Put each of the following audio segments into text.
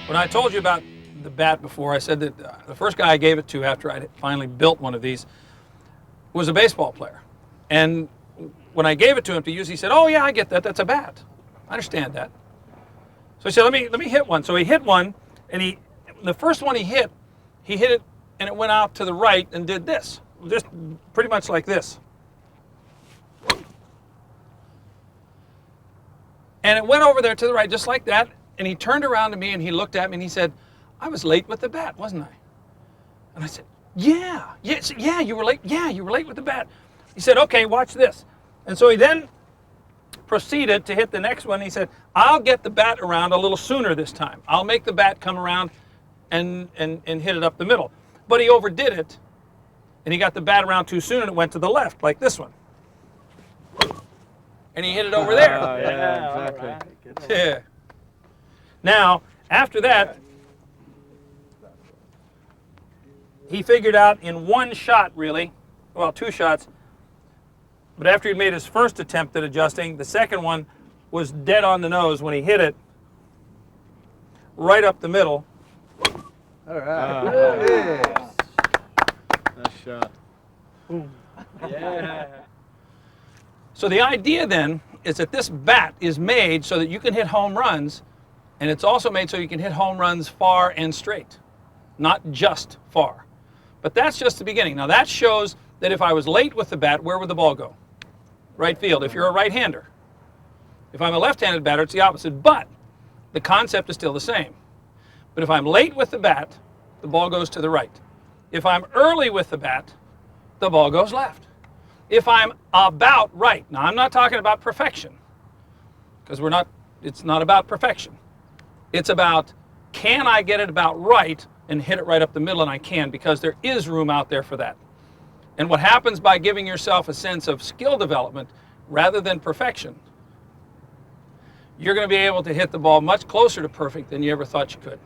When I told you about the bat before, I said that the first guy I gave it to after I finally built one of these was a baseball player. And when I gave it to him to use, he said, "Oh yeah, I get that. That's a bat. I understand that." So I said, "Let me hit one." So he hit one, and the first one he hit it, and it went out to the right and did this, just pretty much like this. And it went over there to the right, just like that. And he turned around to me and he looked at me and he said, "I was late with the bat, wasn't I?" And I said, "Yeah, yes, yeah, you were late. Yeah, you were late with the bat." He said, "Okay, watch this." And so he then proceeded to hit the next one. He said, "I'll get the bat around a little sooner this time. I'll make the bat come around and hit it up the middle." But he overdid it, and he got the bat around too soon, and it went to the left, like this one. And he hit it over there. Yeah, exactly. Yeah. Now, after that, he figured out in one shot, really, well, two shots, but after he'd made his first attempt at adjusting, the second one was dead on the nose when he hit it right up the middle. All right. Nice shot. Yeah. So the idea then is that this bat is made so that you can hit home runs, and it's also made so you can hit home runs far and straight, not just far. But that's just the beginning. Now that shows that if I was late with the bat, where would the ball go? Right field, if you're a right-hander. If I'm a left-handed batter, it's the opposite, but the concept is still the same. But if I'm late with the bat, the ball goes to the right. If I'm early with the bat, the ball goes left. If I'm about right, now I'm not talking about perfection, because it's not about perfection. It's about, can I get it about right and hit it right up the middle? And I can, because there is room out there for that. And what happens by giving yourself a sense of skill development rather than perfection, you're going to be able to hit the ball much closer to perfect than you ever thought you could.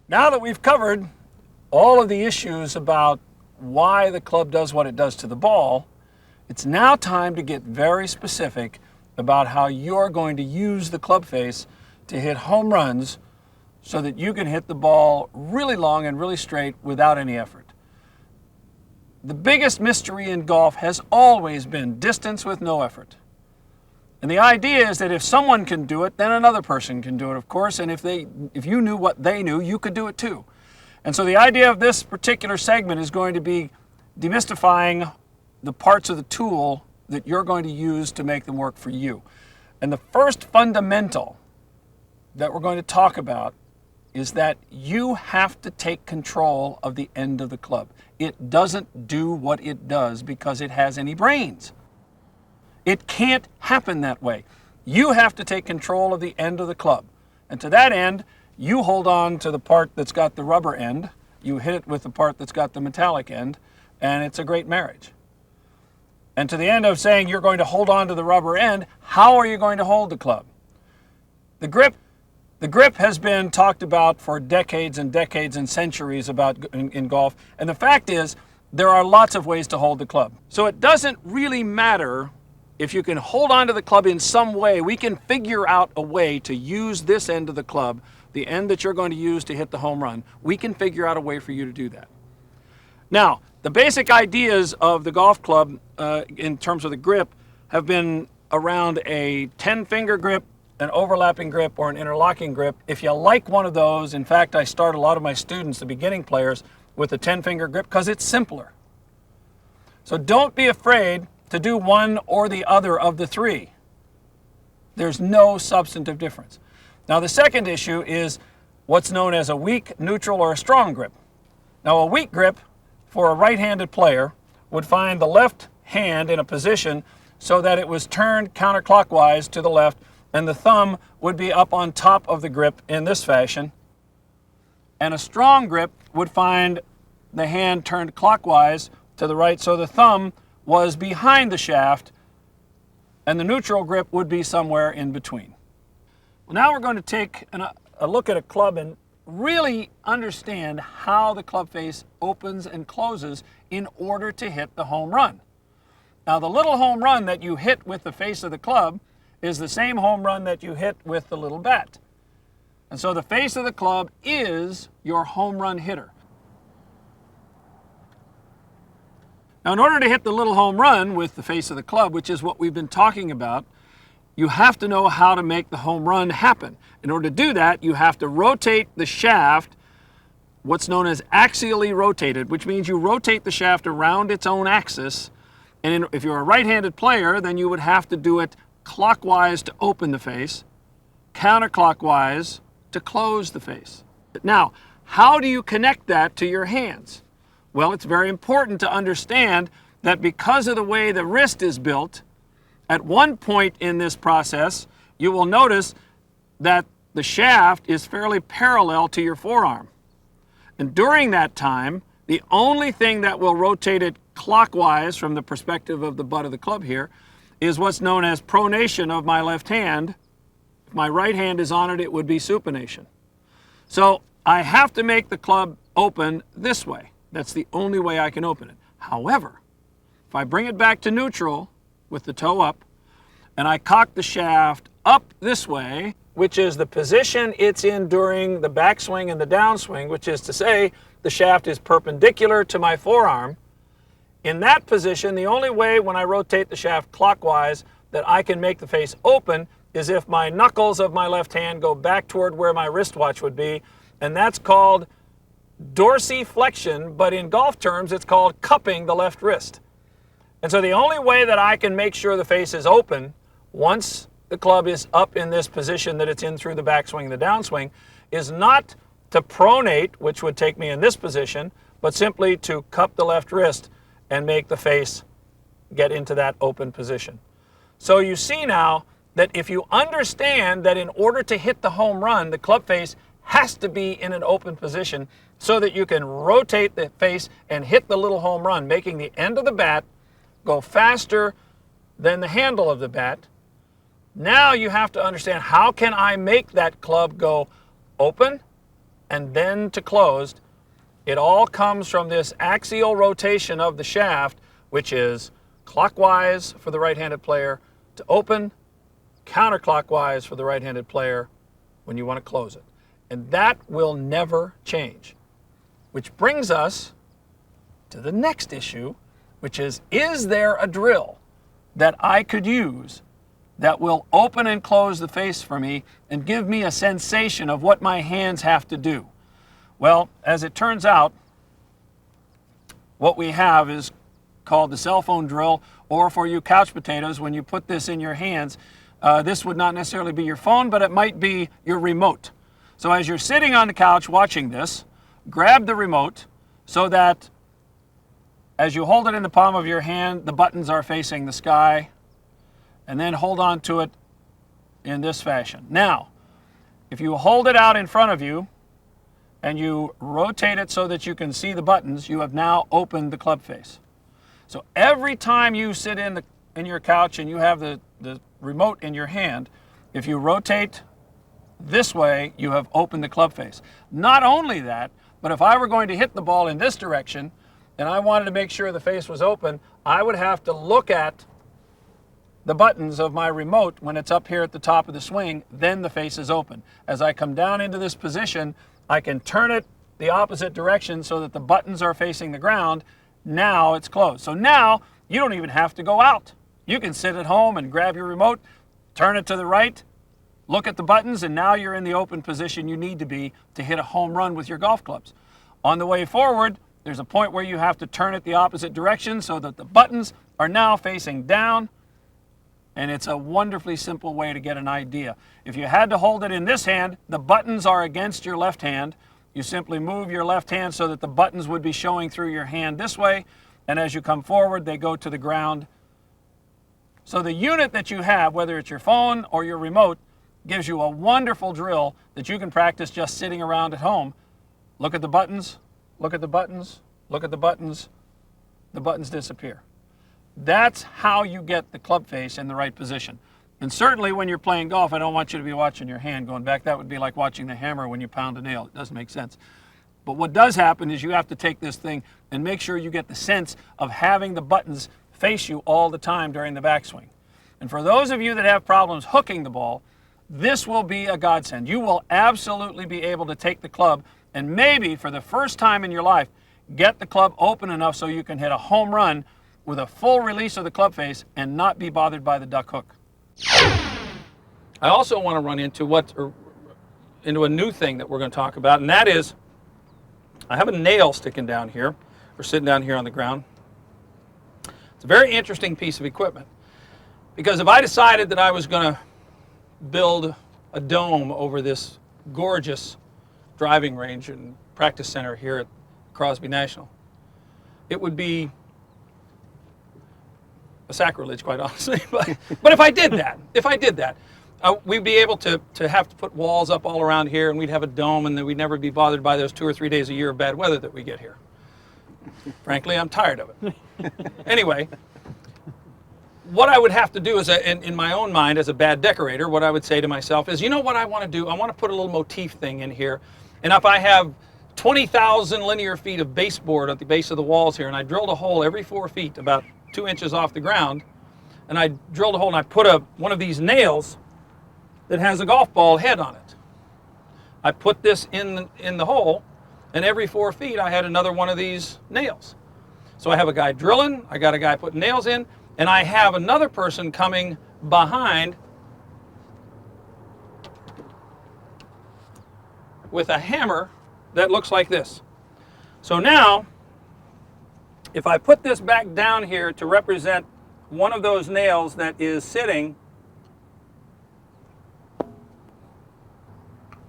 Now that we've covered all of the issues about why the club does what it does to the ball, it's now time to get very specific about how you're going to use the club face to hit home runs so that you can hit the ball really long and really straight without any effort. The biggest mystery in golf has always been distance with no effort. And the idea is that if someone can do it, then another person can do it, of course, and if you knew what they knew, you could do it too. And so the idea of this particular segment is going to be demystifying the parts of the tool that you're going to use to make them work for you. And the first fundamental that we're going to talk about is that you have to take control of the end of the club. It doesn't do what it does because it has any brains. It can't happen that way. You have to take control of the end of the club. And to that end, you hold on to the part that's got the rubber end, you hit it with the part that's got the metallic end, and it's a great marriage. And to the end of saying you're going to hold on to the rubber end, how are you going to hold the club? The grip has been talked about for decades and decades and centuries in golf, and the fact is there are lots of ways to hold the club. So it doesn't really matter if you can hold on to the club in some way. We can figure out a way to use this end of the club, the end that you're going to use to hit the home run. We can figure out a way for you to do that. Now, the basic ideas of the golf club in terms of the grip have been around a 10-finger grip, an overlapping grip, or an interlocking grip. If you like one of those, in fact, I start a lot of my students, the beginning players, with a 10-finger grip because it's simpler. So don't be afraid to do one or the other of the three. There's no substantive difference. Now, the second issue is what's known as a weak, neutral, or a strong grip. Now, a weak grip for a right-handed player would find the left hand in a position so that it was turned counterclockwise to the left, and the thumb would be up on top of the grip in this fashion. And a strong grip would find the hand turned clockwise to the right, so the thumb was behind the shaft, and the neutral grip would be somewhere in between. Well, now we're going to take a look at a club and really understand how the club face opens and closes in order to hit the home run. Now, the little home run that you hit with the face of the club is the same home run that you hit with the little bat. And so the face of the club is your home run hitter. Now, in order to hit the little home run with the face of the club, which is what we've been talking about, you have to know how to make the home run happen. In order to do that, you have to rotate the shaft, what's known as axially rotated, which means you rotate the shaft around its own axis. And if you're a right-handed player, then you would have to do it clockwise to open the face, counterclockwise to close the face. Now, how do you connect that to your hands? Well, it's very important to understand that because of the way the wrist is built, at one point in this process, you will notice that the shaft is fairly parallel to your forearm. And during that time, the only thing that will rotate it clockwise from the perspective of the butt of the club here is what's known as pronation of my left hand. If my right hand is on it, it would be supination. So I have to make the club open this way. That's the only way I can open it. However, if I bring it back to neutral with the toe up, and I cock the shaft up this way, which is the position it's in during the backswing and the downswing, which is to say the shaft is perpendicular to my forearm. In that position, the only way when I rotate the shaft clockwise that I can make the face open is if my knuckles of my left hand go back toward where my wristwatch would be, and that's called dorsiflexion, but in golf terms, it's called cupping the left wrist. And so the only way that I can make sure the face is open once the club is up in this position that it's in through the backswing and the downswing is not to pronate, which would take me in this position, but simply to cup the left wrist and make the face get into that open position. So you see now that if you understand that in order to hit the home run, the club face has to be in an open position so that you can rotate the face and hit the little home run, making the end of the bat go faster than the handle of the bat. Now you have to understand, how can I make that club go open and then to closed? It all comes from this axial rotation of the shaft, which is clockwise for the right-handed player to open, counterclockwise for the right-handed player when you want to close it. And that will never change. Which brings us to the next issue, which is there a drill that I could use that will open and close the face for me and give me a sensation of what my hands have to do? Well, as it turns out, what we have is called the cell phone drill, or for you couch potatoes, when you put this in your hands, this would not necessarily be your phone, but it might be your remote. So as you're sitting on the couch watching this, grab the remote so that as you hold it in the palm of your hand, the buttons are facing the sky, and then hold on to it in this fashion. Now, if you hold it out in front of you and you rotate it so that you can see the buttons, you have now opened the club face. So every time you sit in your couch and you have the remote in your hand, if you rotate this way, you have opened the club face. Not only that, but if I were going to hit the ball in this direction and I wanted to make sure the face was open, I would have to look at the buttons of my remote when it's up here at the top of the swing, then the face is open. As I come down into this position, I can turn it the opposite direction so that the buttons are facing the ground. Now it's closed. So now you don't even have to go out. You can sit at home and grab your remote, turn it to the right, look at the buttons, and now you're in the open position you need to be to hit a home run with your golf clubs. On the way forward, there's a point where you have to turn it the opposite direction so that the buttons are now facing down, and it's a wonderfully simple way to get an idea. If you had to hold it in this hand, the buttons are against your left hand. You simply move your left hand so that the buttons would be showing through your hand this way, and as you come forward, they go to the ground. So the unit that you have, whether it's your phone or your remote, gives you a wonderful drill that you can practice just sitting around at home. Look at the buttons, look at the buttons, look at the buttons disappear. That's how you get the club face in the right position. And certainly when you're playing golf, I don't want you to be watching your hand going back. That would be like watching the hammer when you pound a nail. It doesn't make sense. But what does happen is you have to take this thing and make sure you get the sense of having the buttons face you all the time during the backswing. And for those of you that have problems hooking the ball, this will be a godsend. You will absolutely be able to take the club and maybe for the first time in your life, get the club open enough so you can hit a home run with a full release of the club face and not be bothered by the duck hook. I also want to run into into a new thing that we're going to talk about, and that is I have a nail sticking down here, or sitting down here on the ground. It's a very interesting piece of equipment because if I decided that I was going to build a dome over this gorgeous driving range and practice center here at Crosby National, it would be a sacrilege, quite honestly. But if I did that, we'd be able to have to put walls up all around here, and we'd have a dome, and then we'd never be bothered by those 2 or 3 days a year of bad weather that we get here. Frankly, I'm tired of it. Anyway, what I would have to do is, in my own mind, as a bad decorator, what I would say to myself is, you know what I want to do? I want to put a little motif thing in here, and if I have 20,000 linear feet of baseboard at the base of the walls here, and I drilled a hole every 4 feet, about 2 inches off the ground, and I drilled a hole and I put one of these nails that has a golf ball head on it. I put this in the hole, and every 4 feet I had another one of these nails. So I have a guy drilling, I got a guy putting nails in, and I have another person coming behind with a hammer that looks like this. So now, if I put this back down here to represent one of those nails that is sitting,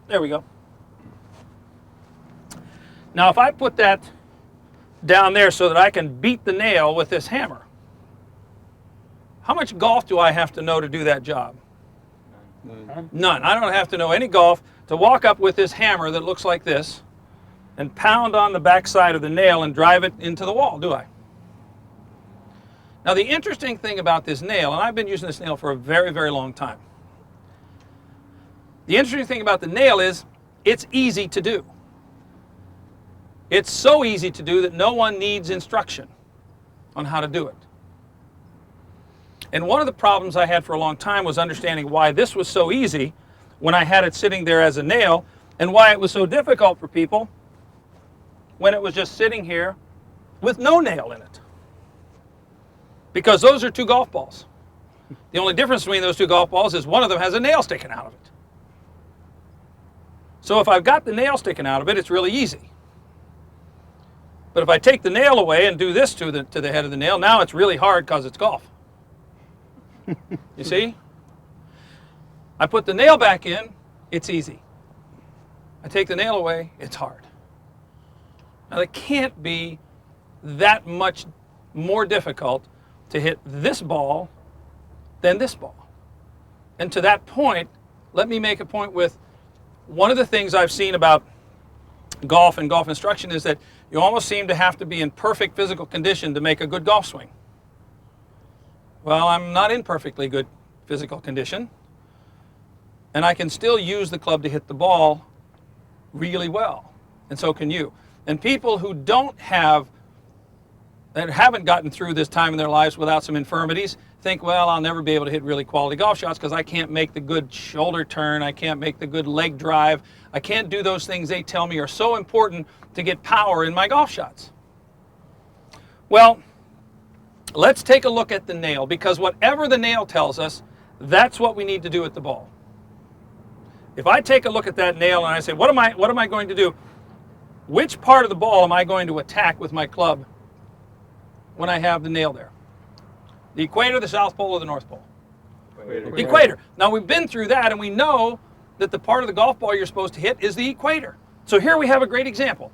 there we go. Now if I put that down there so that I can beat the nail with this hammer, how much golf do I have to know to do that job? None. I don't have to know any golf to walk up with this hammer that looks like this and pound on the back side of the nail and drive it into the wall, do I? Now the interesting thing about this nail, and I've been using this nail for a very, very long time. The interesting thing about the nail is it's easy to do. It's so easy to do that no one needs instruction on how to do it. And one of the problems I had for a long time was understanding why this was so easy when I had it sitting there as a nail, and why it was so difficult for people when it was just sitting here with no nail in it. Because those are 2 golf balls. The only difference between those 2 golf balls is one of them has a nail sticking out of it. So if I've got the nail sticking out of it, it's really easy. But if I take the nail away and do this to the head of the nail, now it's really hard because it's golf. You see? I put the nail back in, it's easy. I take the nail away, it's hard. Now it can't be that much more difficult to hit this ball than this ball. And to that point, let me make a point with one of the things I've seen about golf and golf instruction is that you almost seem to have to be in perfect physical condition to make a good golf swing. Well, I'm not in perfectly good physical condition, and I can still use the club to hit the ball really well, and so can you. And people who haven't gotten through this time in their lives without some infirmities think, well, I'll never be able to hit really quality golf shots because I can't make the good shoulder turn, I can't make the good leg drive, I can't do those things they tell me are so important to get power in my golf shots. Well, let's take a look at the nail, because whatever the nail tells us, that's what we need to do at the ball. If I take a look at that nail and I say, what am I going to do? Which part of the ball am I going to attack with my club when I have the nail there? The equator, the South Pole, or the North Pole? The equator. Now we've been through that, and we know that the part of the golf ball you're supposed to hit is the equator. So here we have a great example.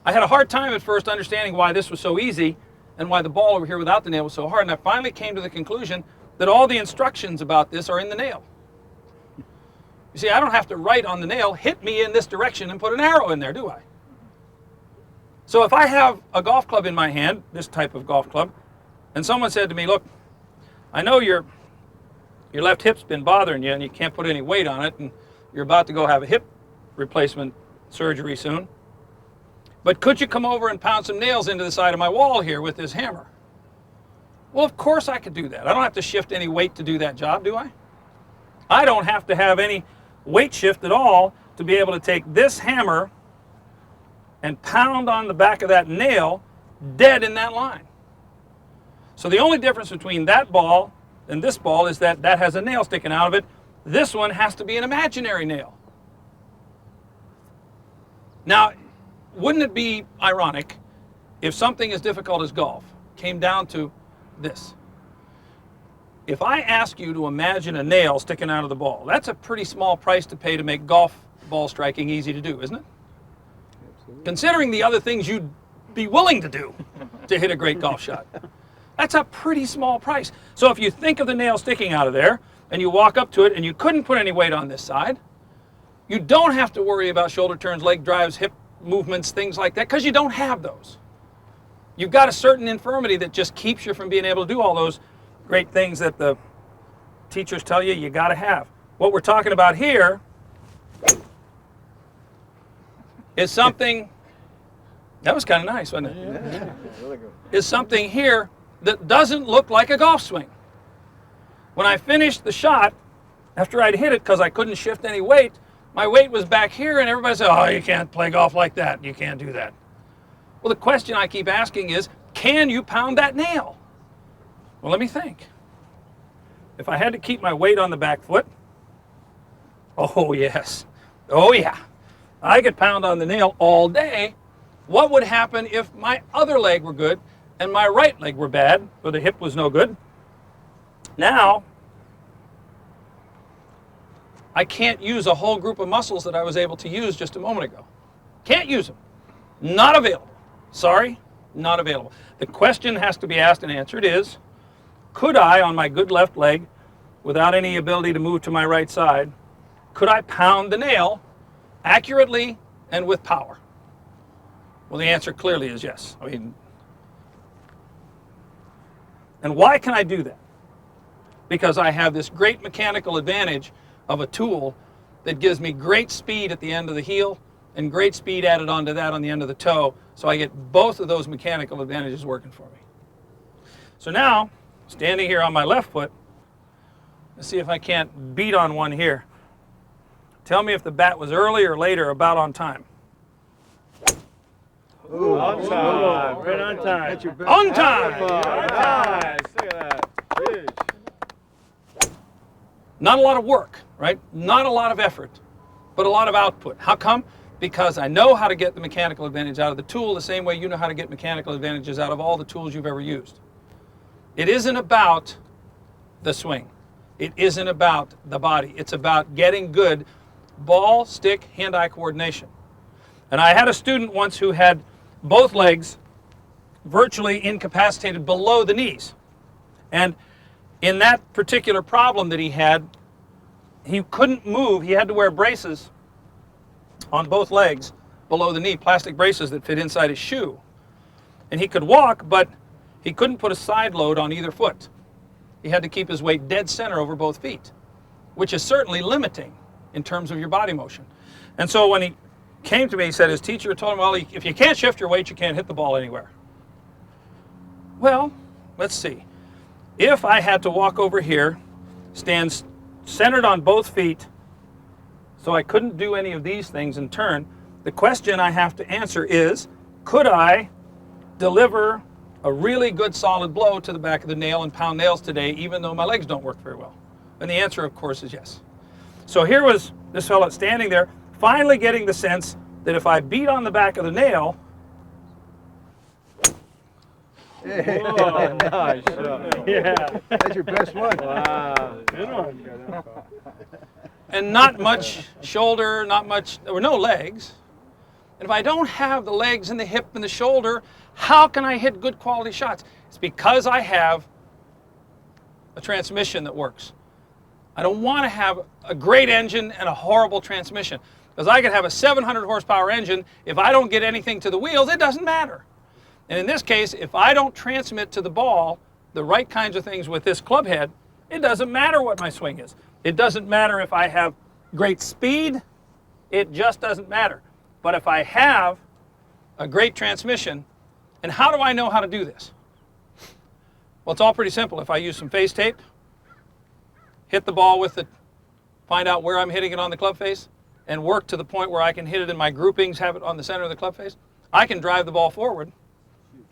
I had a hard time at first understanding why this was so easy and why the ball over here without the nail was so hard, and I finally came to the conclusion that all the instructions about this are in the nail. You see, I don't have to write on the nail, hit me in this direction and put an arrow in there, do I? So if I have a golf club in my hand, this type of golf club, and someone said to me, look, I know your left hip's been bothering you and you can't put any weight on it, and you're about to go have a hip replacement surgery soon, but could you come over and pound some nails into the side of my wall here with this hammer? Well, of course I could do that. I don't have to shift any weight to do that job, do I? I don't have to have any weight shift at all to be able to take this hammer and pound on the back of that nail dead in that line. So the only difference between that ball and this ball is that that has a nail sticking out of it. This one has to be an imaginary nail. Now, wouldn't it be ironic if something as difficult as golf came down to this? If I ask you to imagine a nail sticking out of the ball, that's a pretty small price to pay to make golf ball striking easy to do, isn't it? Absolutely. Considering the other things you'd be willing to do to hit a great golf shot. That's a pretty small price. So if you think of the nail sticking out of there and you walk up to it and you couldn't put any weight on this side, you don't have to worry about shoulder turns, leg drives, hip movements, things like that, because you don't have those. You've got a certain infirmity that just keeps you from being able to do all those great things that the teachers tell you got to have. What we're talking about here is something, that was kind of nice, wasn't it? Yeah, really good. Is something here that doesn't look like a golf swing. When I finished the shot, after I'd hit it because I couldn't shift any weight, my weight was back here and everybody said, oh, you can't play golf like that. You can't do that. Well, the question I keep asking is, can you pound that nail? Well, let me think. If I had to keep my weight on the back foot, oh yes, oh yeah, I could pound on the nail all day. What would happen if my other leg were good and my right leg were bad, or the hip was no good? Now, I can't use a whole group of muscles that I was able to use just a moment ago. Can't use them. Not available. Sorry, not available. The question has to be asked and answered is, could I, on my good left leg, without any ability to move to my right side, could I pound the nail accurately and with power? Well, the answer clearly is yes. And why can I do that? Because I have this great mechanical advantage of a tool that gives me great speed at the end of the heel and great speed added onto that on the end of the toe, so I get both of those mechanical advantages working for me. So now, standing here on my left foot, let's see if I can't beat on one here. Tell me if the bat was early or late or about on time. Ooh, on time. Right on time. On time! Nice. Look at that. Huge. Not a lot of work, right? Not a lot of effort, but a lot of output. How come? Because I know how to get the mechanical advantage out of the tool the same way you know how to get mechanical advantages out of all the tools you've ever used. It isn't about the swing. It isn't about the body. It's about getting good ball, stick, hand-eye coordination. And I had a student once who had both legs virtually incapacitated below the knees. And in that particular problem that he had, he couldn't move. He had to wear braces on both legs below the knee, plastic braces that fit inside his shoe. And he could walk, but he couldn't put a side load on either foot. He had to keep his weight dead center over both feet, which is certainly limiting in terms of your body motion. And so when he came to me, he said his teacher told him, well, if you can't shift your weight, you can't hit the ball anywhere. Well, let's see. If I had to walk over here, stand centered on both feet, so I couldn't do any of these things and turn, the question I have to answer is, could I deliver a really good solid blow to the back of the nail and pound nails today, even though my legs don't work very well? And the answer, of course, is yes. So here was this fellow standing there, finally getting the sense that if I beat on the back of the nail, Oh, nice shot. yeah, That's your best one. Wow. good one. And not much shoulder, there were no legs. And if I don't have the legs and the hip and the shoulder, how can I hit good quality shots? It's because I have a transmission that works. I don't want to have a great engine and a horrible transmission, because I could have a 700 horsepower engine. If I don't get anything to the wheels, it doesn't matter. And in this case, if I don't transmit to the ball the right kinds of things with this club head, it doesn't matter what my swing is. It doesn't matter if I have great speed. It just doesn't matter. But if I have a great transmission, and how do I know how to do this? Well, it's all pretty simple. If I use some face tape, hit the ball with the find out where I'm hitting it on the club face, and work to the point where I can hit it in my groupings, have it on the center of the club face, I can drive the ball forward.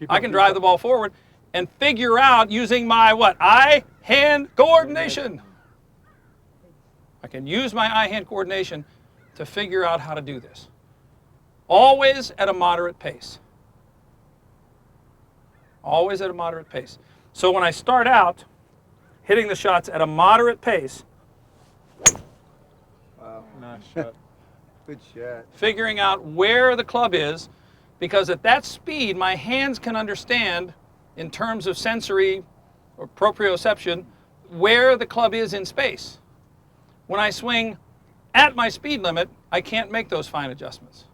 I can drive the ball forward and figure out using my what? Eye-hand coordination. I can use my eye-hand coordination to figure out how to do this. Always at a moderate pace. Always at a moderate pace. So when I start out hitting the shots at a moderate pace, Wow. Nice shot. Good shot. figuring out where the club is, because at that speed, my hands can understand, in terms of sensory or proprioception, where the club is in space. When I swing at my speed limit, I can't make those fine adjustments.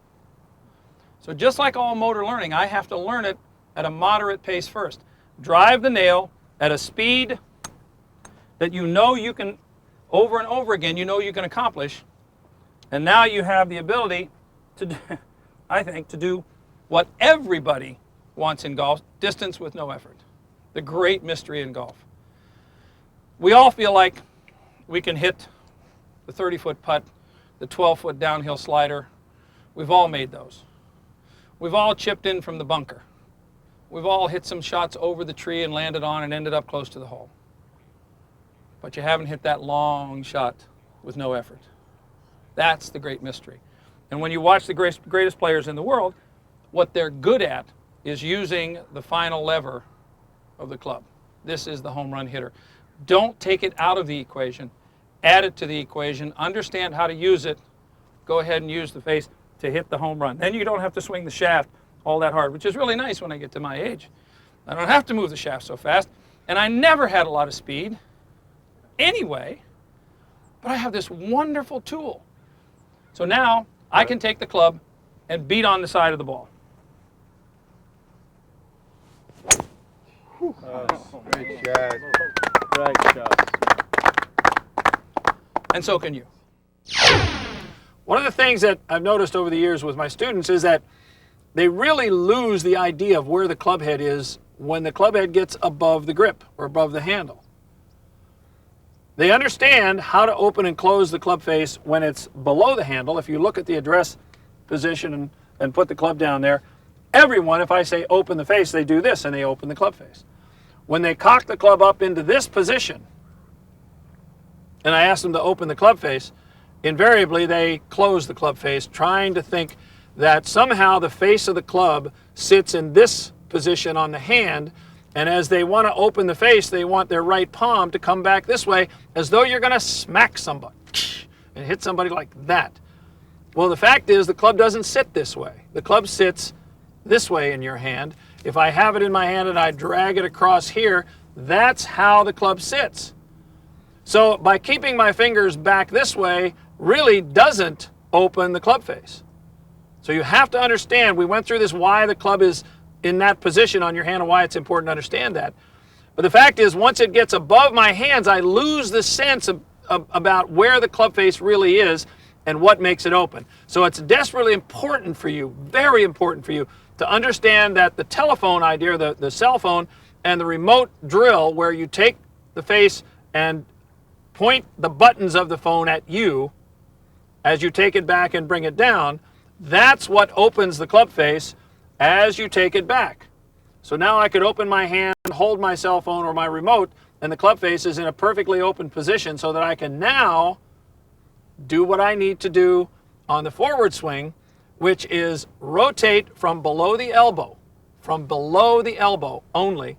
So just like all motor learning, I have to learn it at a moderate pace first. Drive the nail at a speed that you know you can, over and over again, you know you can accomplish. And now you have the ability to do, I think, to do what everybody wants in golf, distance with no effort. The great mystery in golf. We all feel like we can hit the 30-foot putt, the 12-foot downhill slider. We've all made those. We've all chipped in from the bunker. We've all hit some shots over the tree and landed on and ended up close to the hole. But you haven't hit that long shot with no effort. That's the great mystery. And when you watch the greatest players in the world, what they're good at is using the final lever of the club. This is the home run hitter. Don't take it out of the equation. Add it to the equation. Understand how to use it. Go ahead and use the face to hit the home run. Then you don't have to swing the shaft all that hard, which is really nice when I get to my age. I don't have to move the shaft so fast. And I never had a lot of speed anyway, but I have this wonderful tool. So now I can take the club and beat on the side of the ball. Great shot. Great shot. And so can you. One of the things that I've noticed over the years with my students is that they really lose the idea of where the club head is when the club head gets above the grip or above the handle. They understand how to open and close the club face when it's below the handle. If you look at the address position and put the club down there, everyone, if I say open the face, they do this and they open the club face. When they cock the club up into this position, and I ask them to open the club face, invariably they close the club face, trying to think that somehow the face of the club sits in this position on the hand, and as they want to open the face, they want their right palm to come back this way, as though you're going to smack somebody and hit somebody like that. Well, the fact is the club doesn't sit this way. The club sits this way in your hand. If I have it in my hand and I drag it across here, that's how the club sits. So by keeping my fingers back this way really doesn't open the club face. So you have to understand, we went through this why the club is in that position on your hand and why it's important to understand that. But the fact is, once it gets above my hands, I lose the sense about where the club face really is and what makes it open. So it's desperately important for you, very important for you, to understand that the telephone idea, the cell phone, and the remote drill where you take the face and point the buttons of the phone at you as you take it back and bring it down, that's what opens the club face as you take it back. So now I could open my hand, hold my cell phone or my remote, and the club face is in a perfectly open position so that I can now do what I need to do on the forward swing, which is rotate from below the elbow only,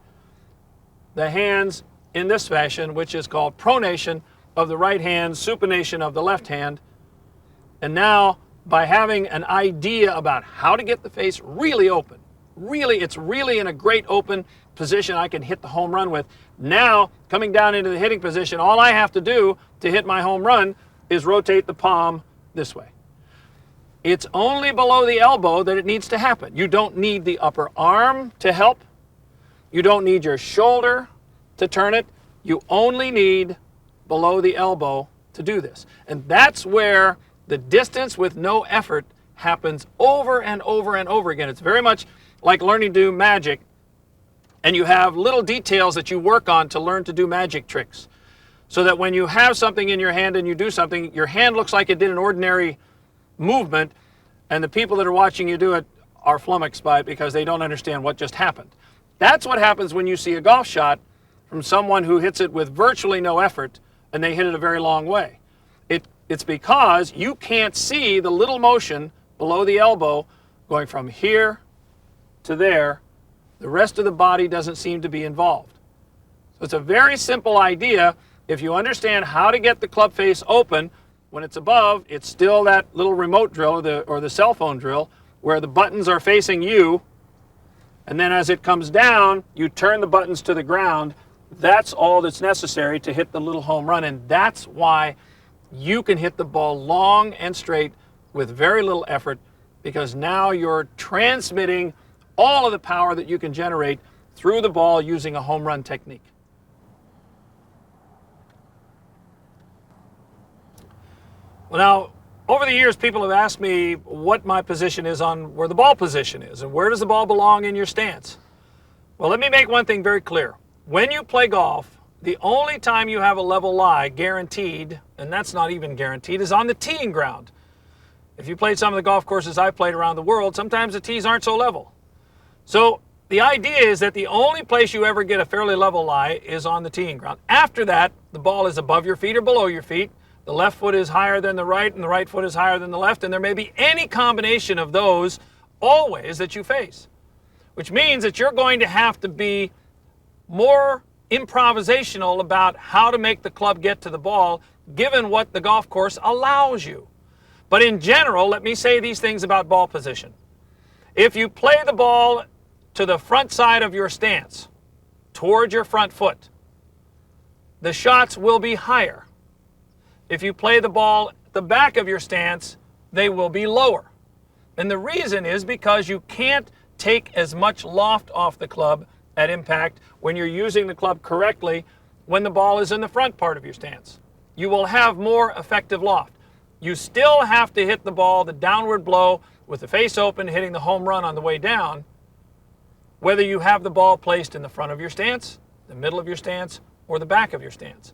the hands in this fashion, which is called pronation of the right hand, supination of the left hand. And now, by having an idea about how to get the face really open, it's really in a great open position I can hit the home run with. Now, coming down into the hitting position, all I have to do to hit my home run is rotate the palm this way. It's only below the elbow that it needs to happen. You don't need the upper arm to help. You don't need your shoulder to turn it. You only need below the elbow to do this. And that's where the distance with no effort happens over and over and over again. It's very much like learning to do magic, and you have little details that you work on to learn to do magic tricks. so that when you have something in your hand and you do something, your hand looks like it did an ordinary movement, and the people that are watching you do it are flummoxed by it because they don't understand what just happened. That's what happens when you see a golf shot from someone who hits it with virtually no effort and they hit it a very long way. It's because you can't see the little motion below the elbow going from here to there. The rest of the body doesn't seem to be involved. So it's a very simple idea. If you understand how to get the club face open, when it's above, it's still that little remote drill or the cell phone drill where the buttons are facing you, and then as it comes down, you turn the buttons to the ground. That's all that's necessary to hit the little home run, and that's why you can hit the ball long and straight with very little effort, because now you're transmitting all of the power that you can generate through the ball using a home run technique. Well, now, over the years, people have asked me what my position is on where the ball position is, and where does the ball belong in your stance? Well, let me make one thing very clear. When you play golf, the only time you have a level lie guaranteed, and that's not even guaranteed, is on the teeing ground. If you played some of the golf courses I've played around the world, sometimes the tees aren't so level. So the idea is that the only place you ever get a fairly level lie is on the teeing ground. After that, the ball is above your feet or below your feet. The left foot is higher than the right, and the right foot is higher than the left, and there may be any combination of those always that you face, which means that you're going to have to be more improvisational about how to make the club get to the ball, given what the golf course allows you. But in general, let me say these things about ball position. If you play the ball to the front side of your stance, toward your front foot, the shots will be higher. If you play the ball at the back of your stance, they will be lower. And the reason is because you can't take as much loft off the club at impact when you're using the club correctly when the ball is in the front part of your stance. You will have more effective loft. You still have to hit the ball, the downward blow, with the face open, hitting the home run on the way down, whether you have the ball placed in the front of your stance, the middle of your stance, or the back of your stance.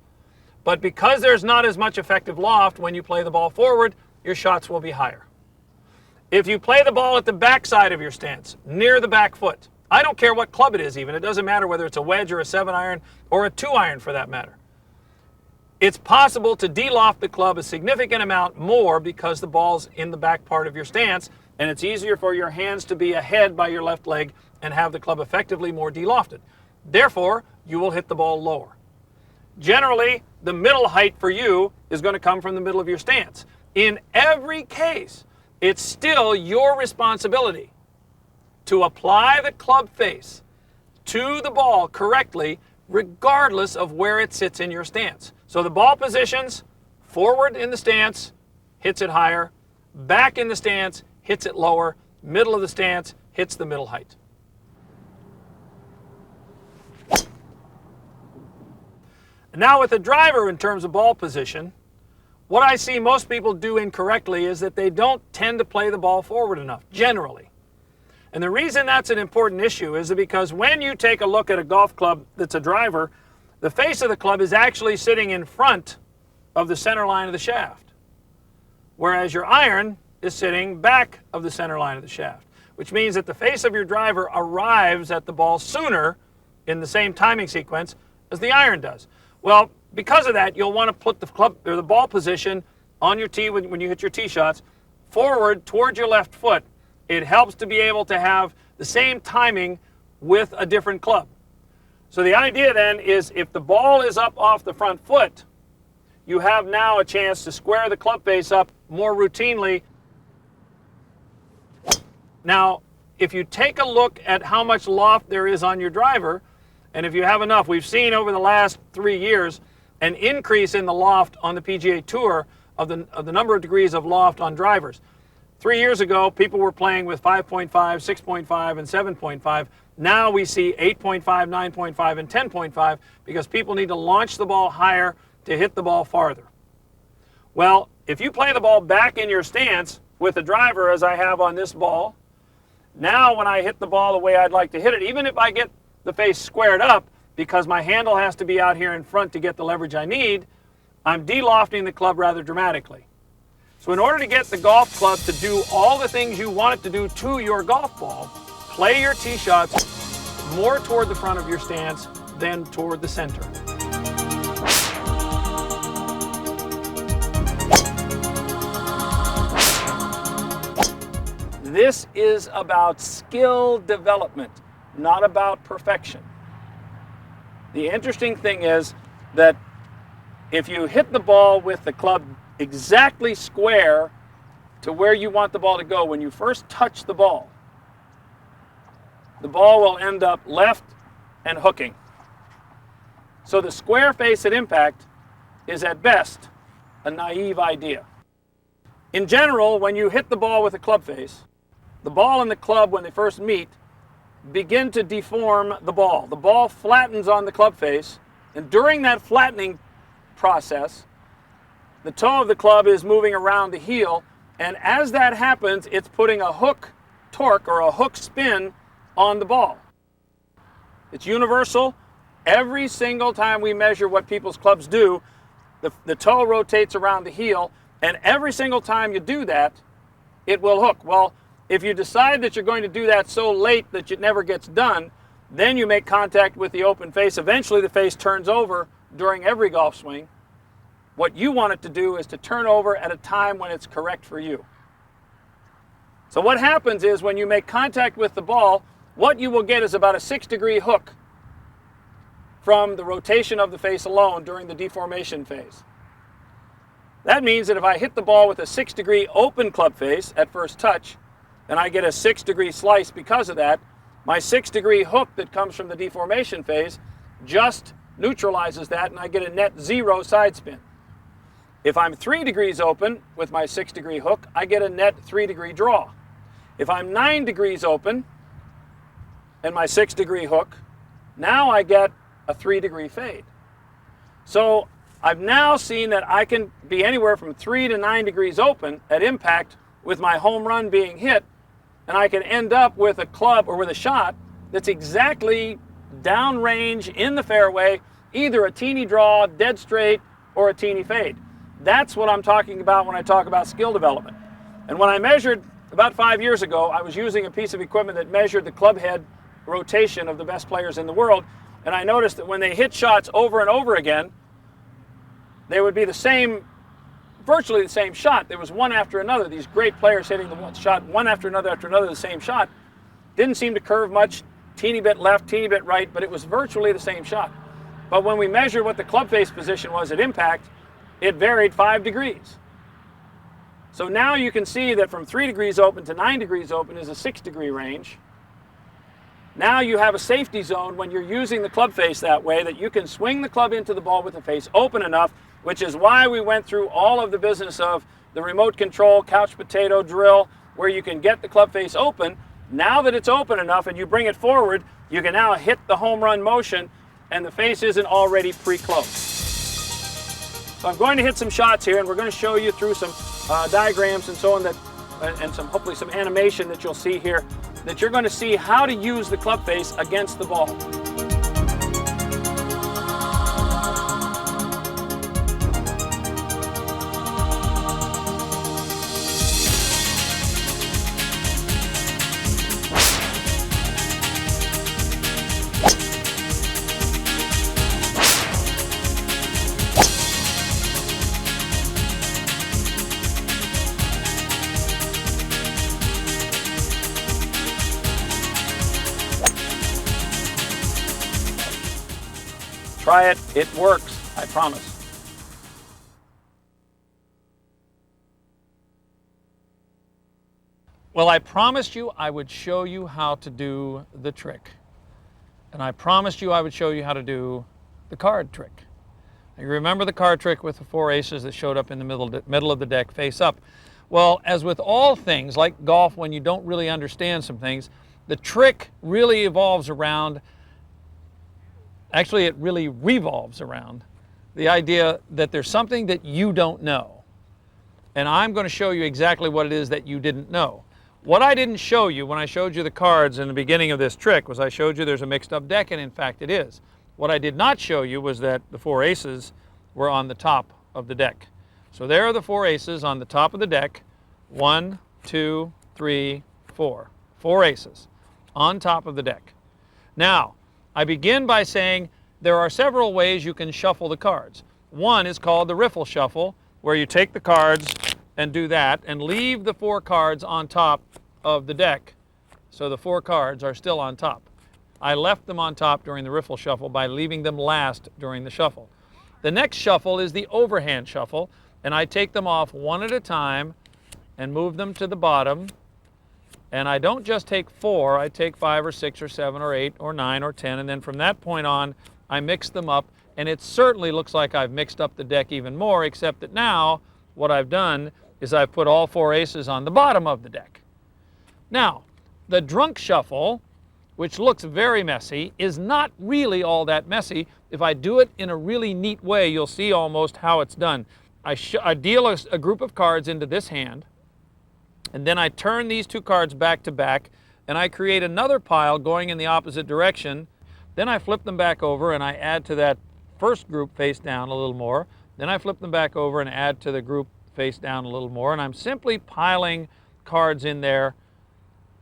But because there's not as much effective loft when you play the ball forward, your shots will be higher. If you play the ball at the back side of your stance, near the back foot, I don't care what club it is even, it doesn't matter whether it's a wedge or a 7-iron or a 2-iron for that matter. It's possible to de-loft the club a significant amount more because the ball's in the back part of your stance, and it's easier for your hands to be ahead by your left leg and have the club effectively more de-lofted. Therefore, you will hit the ball lower. Generally, the middle height for you is going to come from the middle of your stance. In every case, it's still your responsibility to apply the club face to the ball correctly, regardless of where it sits in your stance. So the ball positions, forward in the stance, hits it higher, back in the stance, hits it lower, middle of the stance, hits the middle height. Now with the driver in terms of ball position, what I see most people do incorrectly is that they don't tend to play the ball forward enough, generally. And the reason that's an important issue is because when you take a look at a golf club that's a driver, the face of the club is actually sitting in front of the center line of the shaft, whereas your iron is sitting back of the center line of the shaft, which means that the face of your driver arrives at the ball sooner in the same timing sequence as the iron does. Well, because of that, you'll want to put the club or the ball position on your tee when you hit your tee shots forward towards your left foot. It helps to be able to have the same timing with a different club. So the idea then is if the ball is up off the front foot, you have now a chance to square the club face up more routinely. Now, if you take a look at how much loft there is on your driver, and if you have enough, we've seen over the last 3 years an increase in the loft on the PGA Tour of the number of degrees of loft on drivers. 3 years ago, people were playing with 5.5, 6.5, and 7.5. Now we see 8.5, 9.5, and 10.5 because people need to launch the ball higher to hit the ball farther. Well, if you play the ball back in your stance with the driver, as I have on this ball, now when I hit the ball the way I'd like to hit it, even if I get the face squared up, because my handle has to be out here in front to get the leverage I need, I'm de-lofting the club rather dramatically. So in order to get the golf club to do all the things you want it to do to your golf ball, play your tee shots more toward the front of your stance than toward the center. This is about skill development, not about perfection. The interesting thing is that if you hit the ball with the club exactly square to where you want the ball to go when you first touch the ball will end up left and hooking. So the square face at impact is at best a naive idea. In general, when you hit the ball with a club face, the ball and the club, when they first meet, begin to deform the ball. The ball flattens on the club face, and during that flattening process, the toe of the club is moving around the heel, and as that happens, it's putting a hook torque or a hook spin on the ball. It's universal. Every single time we measure what people's clubs do, the toe rotates around the heel, and every single time you do that, it will hook. Well, if you decide that you're going to do that so late that it never gets done, then you make contact with the open face. Eventually the face turns over during every golf swing. What you want it to do is to turn over at a time when it's correct for you. So what happens is when you make contact with the ball, what you will get is about a 6-degree hook from the rotation of the face alone during the deformation phase. That means that if I hit the ball with a 6-degree open club face at first touch, and I get a 6-degree slice because of that, my 6-degree hook that comes from the deformation phase just neutralizes that, and I get a net 0 side spin. If I'm 3 degrees open with my 6-degree hook, I get a net 3-degree draw. If I'm 9 degrees open and my 6-degree hook, now I get a 3-degree fade. So I've now seen that I can be anywhere from 3 to 9 degrees open at impact with my home run being hit, and I can end up with a club or with a shot that's exactly downrange in the fairway, either a teeny draw, dead straight, or a teeny fade. That's what I'm talking about when I talk about skill development. And when I measured about 5 years ago, I was using a piece of equipment that measured the club head rotation of the best players in the world, and I noticed that when they hit shots over and over again, they would be the same, virtually the same shot. There was one after another. These great players hitting the one shot one after another, the same shot. Didn't seem to curve much, teeny bit left, teeny bit right, but it was virtually the same shot. But when we measured what the club face position was at impact, it varied 5 degrees. So now you can see that from 3 degrees open to 9 degrees open is a 6-degree range. Now you have a safety zone when you're using the club face that way, that you can swing the club into the ball with the face open enough, which is why we went through all of the business of the remote control couch potato drill, where you can get the club face open. Now that it's open enough and you bring it forward, you can now hit the home run motion and the face isn't already pre-closed. So I'm going to hit some shots here, and we're going to show you through some diagrams and so on, that, and hopefully some animation that you'll see here, that you're going to see how to use the club face against the ball. Try it, it works, I promise. Well, I promised you I would show you how to do the trick. And I promised you I would show you how to do the card trick. You remember the card trick with the 4 aces that showed up in the middle of the deck face up. Well, as with all things, like golf, when you don't really understand some things, the trick really evolves around, actually it really revolves around the idea that there's something that you don't know. And I'm going to show you exactly what it is that you didn't know. What I didn't show you when I showed you the cards in the beginning of this trick was I showed you there's a mixed up deck, and in fact it is. What I did not show you was that the 4 aces were on the top of the deck. So there are the 4 aces on the top of the deck. 1, 2, 3, 4. 4 aces on top of the deck. Now, I begin by saying there are several ways you can shuffle the cards. One is called the riffle shuffle, where you take the cards and do that and leave the 4 cards on top of the deck. So the 4 cards are still on top. I left them on top during the riffle shuffle by leaving them last during the shuffle. The next shuffle is the overhand shuffle, and I take them off one at a time and move them to the bottom. And I don't just take 4, I take 5 or 6 or 7 or 8 or 9 or 10, and then from that point on, I mix them up, and it certainly looks like I've mixed up the deck even more, except that now what I've done is I've put all 4 aces on the bottom of the deck. Now, the drunk shuffle, which looks very messy, is not really all that messy. If I do it in a really neat way, you'll see almost how it's done. I deal a group of cards into this hand, and then I turn these 2 cards back to back, and I create another pile going in the opposite direction. Then I flip them back over and I add to that first group face down a little more. Then I flip them back over and add to the group face down a little more, and I'm simply piling cards in there,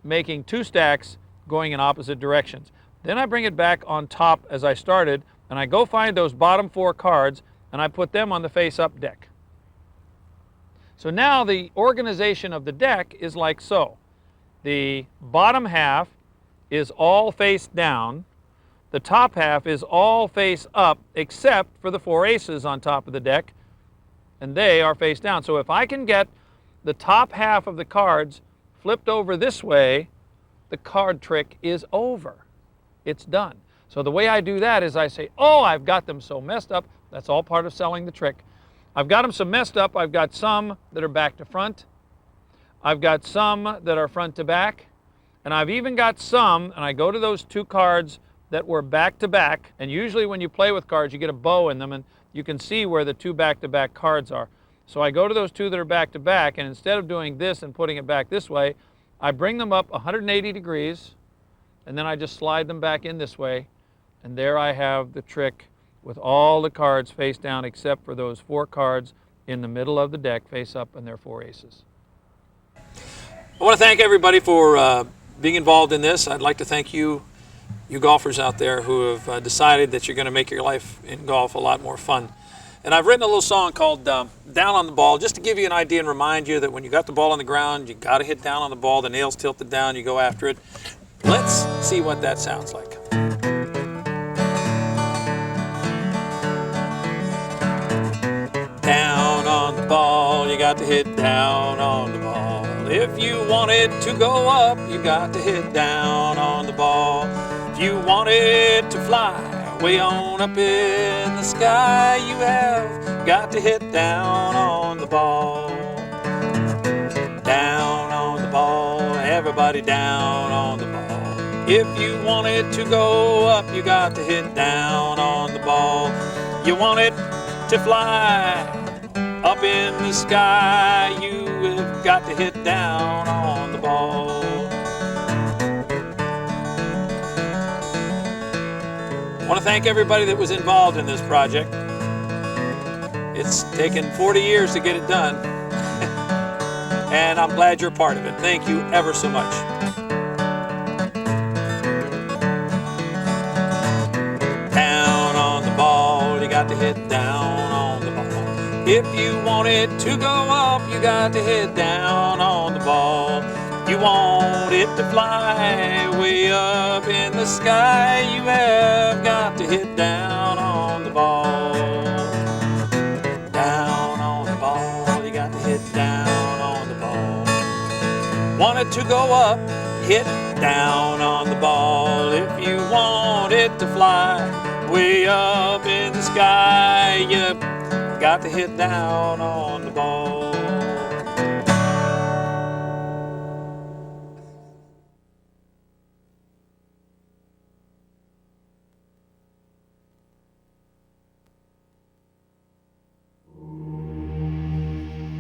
making 2 stacks going in opposite directions. Then I bring it back on top as I started, and I go find those bottom 4 cards and I put them on the face-up deck. So now the organization of the deck is like so. The bottom half is all face down. The top half is all face up except for the 4 aces on top of the deck, and they are face down. So if I can get the top half of the cards flipped over this way, the card trick is over. It's done. So the way I do that is I say, oh, I've got them so messed up. That's all part of selling the trick. I've got them so messed up. I've got some that are back to front. I've got some that are front to back. And I've even got some, and I go to those 2 cards that were back to back. And usually when you play with cards, you get a bow in them, and you can see where the 2 back to back cards are. So I go to those 2 that are back to back, and instead of doing this and putting it back this way, I bring them up 180 degrees, and then I just slide them back in this way. And there I have the trick with all the cards face down except for those 4 cards in the middle of the deck face up, and they're 4 aces. I want to thank everybody for being involved in this. I'd like to thank you golfers out there who have decided that you're going to make your life in golf a lot more fun. And I've written a little song called Down on the Ball, just to give you an idea and remind you that when you got the ball on the ground, you got to hit down on the ball, the nail's tilted down, you go after it. Let's see what that sounds like. Down on the ball, you got to hit down on the ball. If you want it to go up, you got to hit down on the ball. If you want it to fly way on up in the sky, you have got to hit down on the ball. Down on the ball, everybody down on the ball. If you want it to go up, you got to hit down on the ball. You want it to fly up in the sky, you have got to hit down on the ball. I want to thank everybody that was involved in this project. It's taken 40 years to get it done, and I'm glad you're part of it. Thank you ever so much. Down on the ball, you got to hit down on the ball. If you want it to go up, you got to hit down on the ball. You want it to fly way up in the sky, you have got to hit down on the ball. Down on the ball, you got to hit down on the ball. Want it to go up, hit down on the ball. If you want it to fly way up in the sky, you got to hit down on the ball.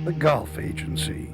The Golf Agency.